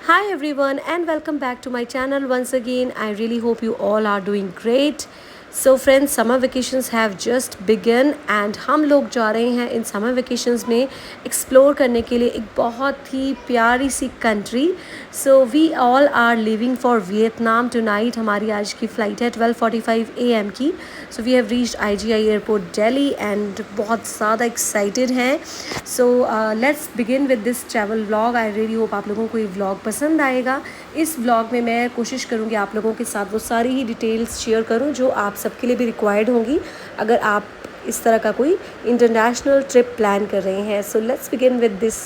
Hi everyone and welcome back to my channel once again. I really hope you all are doing great. So friends, summer vacations have just begun and हम लोग जा रहे हैं इन summer vacations में explore करने के लिए एक बहुत ही प्यारी सी country. So we all are leaving for Vietnam tonight. हमारी आज की फ़्लाइट है 12:45 AM की. So we have reached IGI airport Delhi and बहुत ज़्यादा एक्साइटेड हैं. So let's begin with this travel vlog. I really hope आप लोगों को ये व्लॉग पसंद आएगा. इस व्लॉग में मैं कोशिश करूँगी आप लोगों के साथ वो सारी ही डिटेल्स शेयर करूँ जो आप सबके लिए भी रिक्वायर्ड होंगी अगर आप इस तरह का कोई इंटरनेशनल ट्रिप प्लान कर रहे हैं. So let's begin with this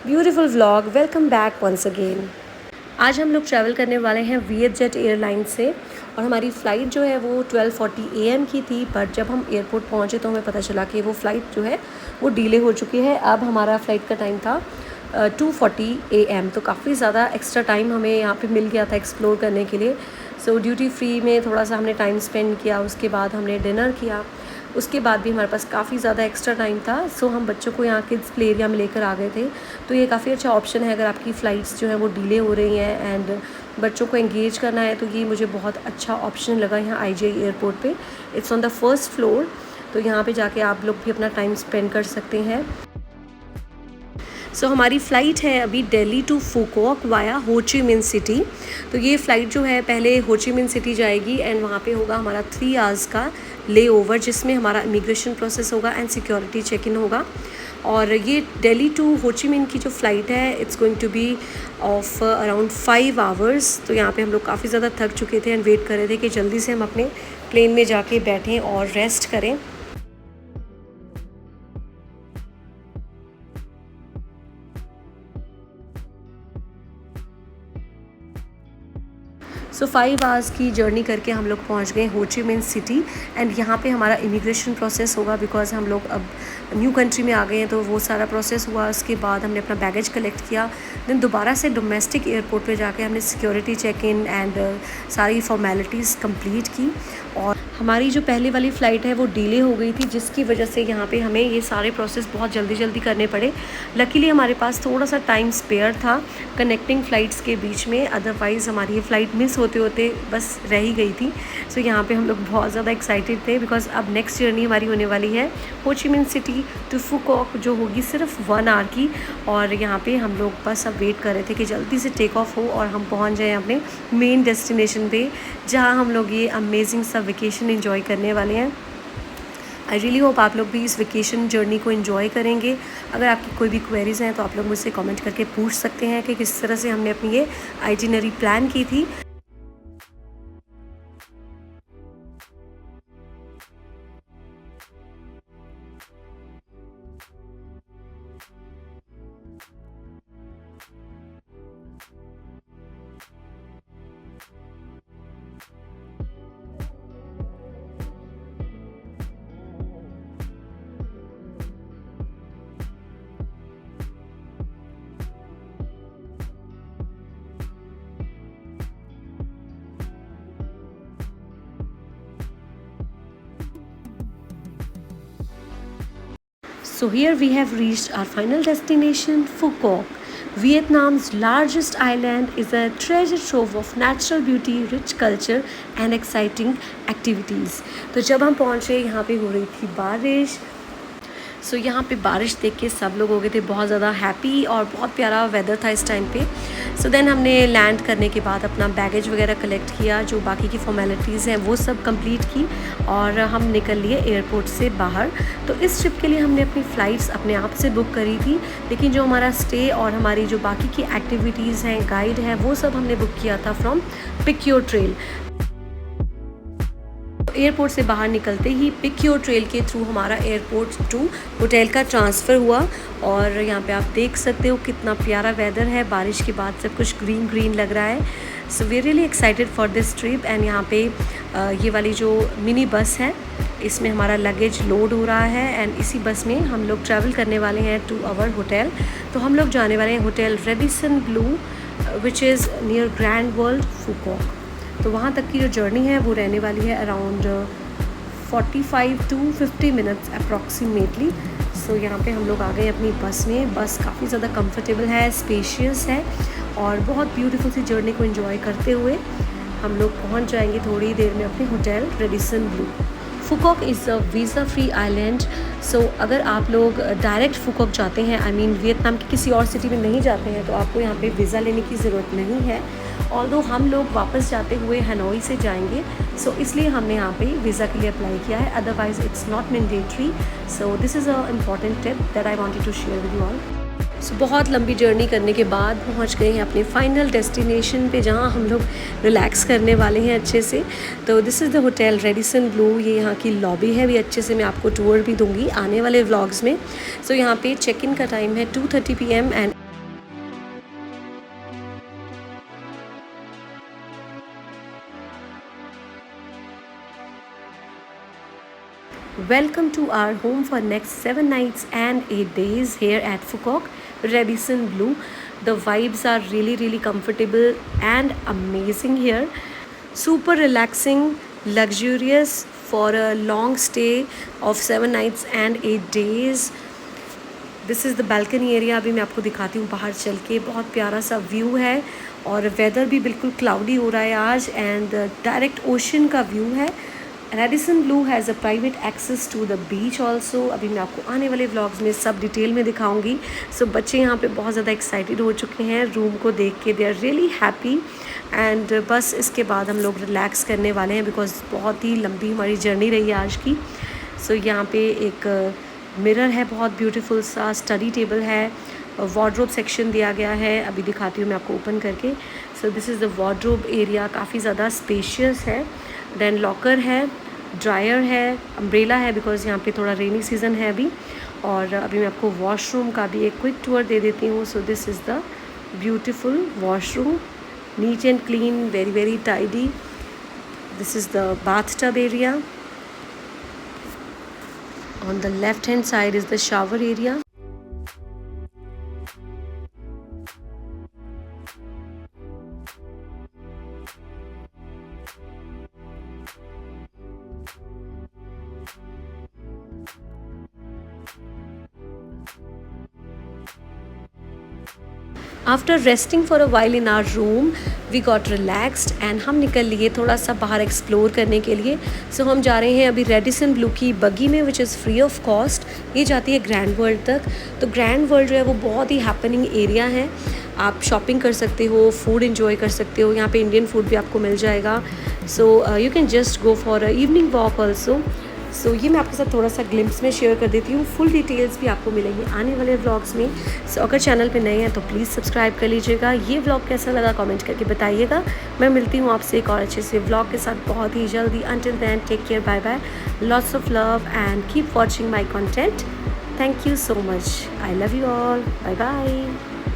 beautiful vlog. Welcome back once again. आज हम लोग ट्रैवल करने वाले हैं वियतजेट एयरलाइन से और हमारी फ़्लाइट जो है वो 12:40 AM की थी. बट जब हम एयरपोर्ट पहुँचे तो हमें पता चला कि वो फ़्लाइट जो है वो डिले हो चुकी है. अब हमारा फ़्लाइट का टाइम था 2:40 AM. तो काफ़ी ज़्यादा एक्स्ट्रा टाइम हमें यहाँ पे मिल गया था एक्सप्लोर करने के लिए. सो ड्यूटी फ्री में थोड़ा सा हमने टाइम स्पेंड किया. उसके बाद हमने डिनर किया. उसके बाद भी हमारे पास काफ़ी ज़्यादा एक्स्ट्रा टाइम था. सो हम बच्चों को यहाँ किड्स प्ले एरिया में लेकर आ गए थे. तो ये काफ़ी अच्छा ऑप्शन है अगर आपकी फ़्लाइट्स जो हैं वो डिले हो रही हैं एंड बच्चों को एंगेज करना है. तो ये मुझे बहुत अच्छा ऑप्शन लगा यहाँ IGI एयरपोर्ट पे. It's on the first floor. तो यहाँ पे जाके आप लोग भी अपना टाइम स्पेंड कर सकते हैं. सो हमारी फ़्लाइट है अभी दिल्ली टू फुकुओक वाया हो ची मिन सिटी. तो ये फ़्लाइट जो है पहले हो ची मिन सिटी जाएगी एंड वहाँ पे होगा हमारा 3 आवर्स का ले ओवर जिसमें हमारा इमिग्रेशन प्रोसेस होगा एंड सिक्योरिटी चेक इन होगा. और ये दिल्ली टू हो ची मिन की जो फ़्लाइट है it's going to be of around 5 hours. तो यहाँ पे हम लोग काफ़ी ज़्यादा थक चुके थे एंड वेट कर रहे थे कि जल्दी से हम अपने प्लेन में जाके बैठें और रेस्ट करें. सो 5 आवर्स की जर्नी करके हम लोग पहुंच गए हो ची मिन सिटी एंड यहाँ पे हमारा इमिग्रेशन प्रोसेस होगा बिकॉज़ हम लोग अब न्यू कंट्री में आ गए हैं. तो वो सारा प्रोसेस हुआ. उसके बाद हमने अपना बैगेज कलेक्ट किया. देन दोबारा से डोमेस्टिक एयरपोर्ट पे जाके हमने सिक्योरिटी चेक इन एंड सारी फॉर्मेलिटीज़ कंप्लीट की. और हमारी जो पहले वाली फ़्लाइट है वो डिले हो गई थी जिसकी वजह से यहाँ पे हमें ये सारे प्रोसेस बहुत जल्दी जल्दी करने पड़े. लकीली हमारे पास थोड़ा सा टाइम स्पेयर था कनेक्टिंग फ़्लाइट्स के बीच में. अदरवाइज़ हमारी ये फ़्लाइट मिस होते होते बस रह ही गई थी. सो यहाँ पे हम लोग बहुत ज़्यादा एक्साइटेड थे बिकॉज़ अब नेक्स्ट जर्नी हमारी होने वाली है हो ची मिन सिटी टू फुकुओक जो होगी सिर्फ 1 आवर की. और यहाँ पे हम लोग बस अब वेट कर रहे थे कि जल्दी से टेक ऑफ हो और हम पहुँच जाएँ अपने मेन डेस्टिनेशन पे जहाँ हम लोग ये अमेजिंग सा वेकेशन एंजॉय करने वाले हैं. आई रियली होप आप लोग भी इस वेकेशन जर्नी को एंजॉय करेंगे. अगर आपकी कोई भी क्वेरीज़ हैं तो आप लोग मुझसे कमेंट करके पूछ सकते हैं कि किस तरह से हमने अपनी ये आइटिनरी प्लान की थी. So here we have reached our final destination, Phuoc. Vietnam's largest island is a treasure trove of natural beauty, rich culture and exciting activities. तो जब हम पहुँचे यहाँ पे हो रही थी बारिश. सो यहाँ पे बारिश देख के सब लोग हो गए थे बहुत ज़्यादा हैप्पी और बहुत प्यारा वेदर था इस टाइम पे. सो देन हमने लैंड करने के बाद अपना बैगेज वगैरह कलेक्ट किया. जो बाकी की फॉर्मेलिटीज़ हैं वो सब कंप्लीट की और हम निकल लिए एयरपोर्ट से बाहर. तो इस ट्रिप के लिए हमने अपनी फ़्लाइट्स अपने आप से बुक करी थी लेकिन जो हमारा स्टे और हमारी जो बाकी की एक्टिविटीज़ हैं गाइड है वो सब हमने बुक किया था from Pick Your Trail. Airport से बाहर निकलते ही पिक योर ट्रेल के थ्रू हमारा एयरपोर्ट टू होटल का ट्रांसफ़र हुआ. और यहाँ पे आप देख सकते हो कितना प्यारा वेदर है. बारिश के बाद सब कुछ ग्रीन ग्रीन लग रहा है. So we really excited for this trip. And यहाँ पे ये वाली जो मिनी बस है इसमें हमारा लगेज लोड हो रहा है एंड इसी बस में हम लोग ट्रैवल करने वाले हैं टू आवर होटल. तो हम लोग जाने वाले हैं hotel Radisson Blu which is near Grand World Phu Quoc. तो वहाँ तक की जो जर्नी है वो रहने वाली है अराउंड 45 to 50 मिनट्स अप्रॉक्सीमेटली. सो यहाँ पे हम लोग आ गए अपनी बस में। बस काफ़ी ज़्यादा कंफर्टेबल है, स्पेशियस है और बहुत ब्यूटीफुल सी जर्नी को एंजॉय करते हुए हम लोग पहुँच जाएंगे थोड़ी देर में अपने hotel Radisson Blu. Phu Quoc is a visa free island. So अगर आप लोग डायरेक्ट फुकॉक जाते हैं, आई मीन वियतनाम की किसी और सिटी में नहीं जाते हैं, तो आपको यहाँ पे वीज़ा लेने की ज़रूरत नहीं है। ऑल्दो हम लोग वापस जाते हुए हनोई से जाएंगे, सो इसलिए हमने यहाँ पे वीज़ा के लिए अप्लाई किया है, otherwise it's not mandatory. So this is a important tip that I wanted to share with you all. So बहुत लंबी जर्नी करने के बाद पहुंच गए हैं अपने फाइनल डेस्टिनेशन पे, जहां हम लोग रिलैक्स करने वाले हैं अच्छे से। तो this is the hotel Radisson blue. ये यहाँ की लॉबी है, भी अच्छे से मैं आपको टूर भी दूंगी आने वाले व्लॉग्स में। सो यहाँ पे चेक इन का टाइम है 2:30 PM and welcome to our home for next 7 nights and 8 days here at Phuoc Radisson Blu. The vibes are really comfortable and amazing here. Super relaxing, luxurious for a long stay of 7 nights and 8 days. This is the balcony area. अभी मैं आपको दिखाती हूँ बाहर चल के। बहुत प्यारा सा व्यू है और वेदर भी बिल्कुल क्लाउडी हो रहा है आज एंड डायरेक्ट ओशन का व्यू है। Radisson Blu has a private access to the beach also. अभी मैं आपको आने वाले व्लॉग्स में सब डिटेल में दिखाऊंगी। सो बच्चे यहाँ पे बहुत ज़्यादा एक्साइटेड हो चुके हैं रूम को देख के, they are really happy. And बस इसके बाद हम लोग रिलैक्स करने वाले हैं बिकॉज बहुत ही लंबी हमारी जर्नी रही है आज की। सो यहाँ पे एक मिरर है, बहुत ब्यूटीफुल सा स्टडी टेबल है, वार्डरोब सेक्शन दिया गया है। अभी दिखाती हूँ मैं आपको ओपन करके। सो this is the wardrobe area, काफ़ी ज़्यादा स्पेशियस है। देन लॉकर है, ड्रायर है, अम्ब्रेला है बिकॉज़ यहाँ पे थोड़ा रेनी सीज़न है अभी। और अभी मैं आपको वॉशरूम का भी एक क्विक टूर दे देती हूँ। So this is the beautiful washroom, neat and clean, very tidy. This is the bathtub area. On the left hand side is the shower area. After resting for a while in our room we got relaxed and हम निकल लिए थोड़ा सा बाहर explore करने के लिए। सो हम जा रहे हैं अभी रेडिसन ब्लू की बगी में, which is free of cost. ये जाती है ग्रैंड वर्ल्ड तक। तो ग्रैंड वर्ल्ड जो है वो बहुत ही हैपनिंग एरिया है। आप शॉपिंग कर सकते हो, फूड इंजॉय कर सकते हो। यहाँ पे इंडियन फूड भी आपको मिल जाएगा। So you can just go for a evening walk also. So ये मैं आपके साथ थोड़ा सा ग्लिम्स में शेयर कर देती हूँ। फुल डिटेल्स भी आपको मिलेंगे आने वाले व्लॉग्स में। सो अगर चैनल पे नए हैं तो प्लीज़ सब्सक्राइब कर लीजिएगा। ये व्लॉग कैसा लगा कमेंट करके बताइएगा। मैं मिलती हूँ आपसे एक और अच्छे से व्लॉग के साथ बहुत ही जल्दी। Until then take care, bye bye, lots of love and keep watching my content. Thank you so much. I love you all. Bye bye.